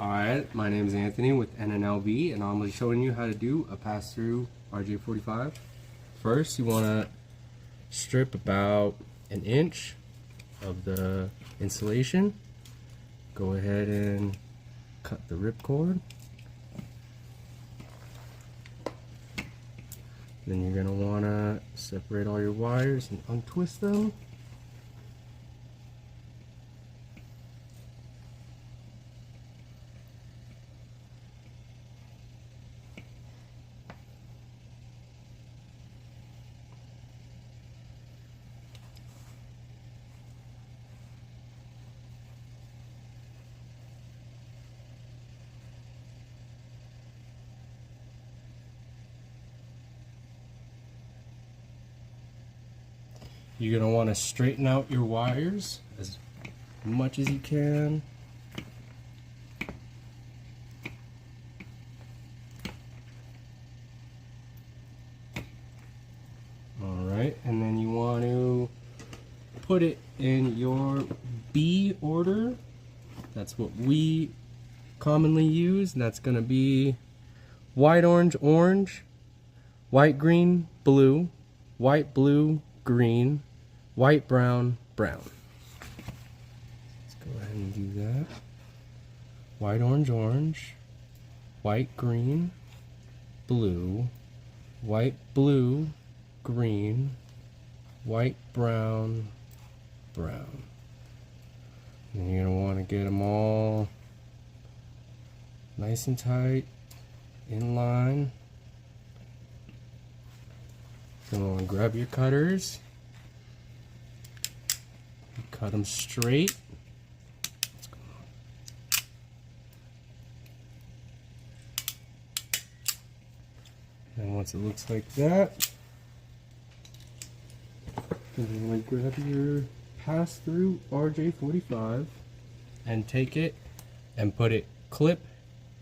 Alright, my name is Anthony with NNLB, and I'm going to be showing you how to do a pass-through RJ45. First, you want to strip about an inch of the insulation. Go ahead and cut the ripcord. Then you're going to want to separate all your wires and untwist them. You're going to want to straighten out your wires as much as you can. Alright, and then you want to put it in your B order. That's what we commonly use, and that's going to be white, orange, orange, white, green, blue, white, blue, green, white, brown, brown. Let's go ahead and do that. White, orange, orange, white, green, blue, white, blue, green, white, brown, brown. And you're going to want to get them all nice and tight, in line. Then you want to grab your cutters. Cut them straight. And once it looks like that, then you want to grab your pass-through RJ45 and take it and put it clip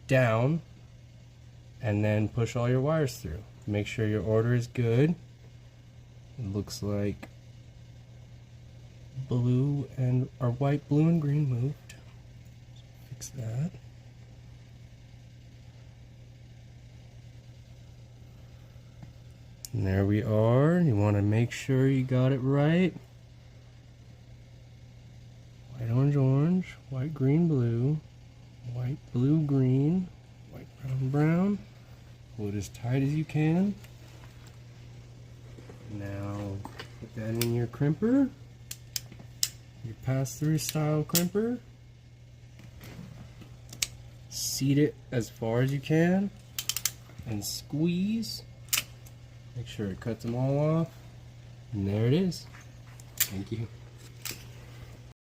down, and then push all your wires through. Make sure your order is good. It looks like blue and or white, blue, and green moved. Fix that. And there we are. You want to make sure you got it right. White, orange, orange, white, green, blue, white, blue, green, white, brown, brown. Pull it as tight as you can. Now put that in your crimper. Your pass-through style crimper. Seat it as far as you can and squeeze. Make sure it cuts them all off. And there it is. Thank you.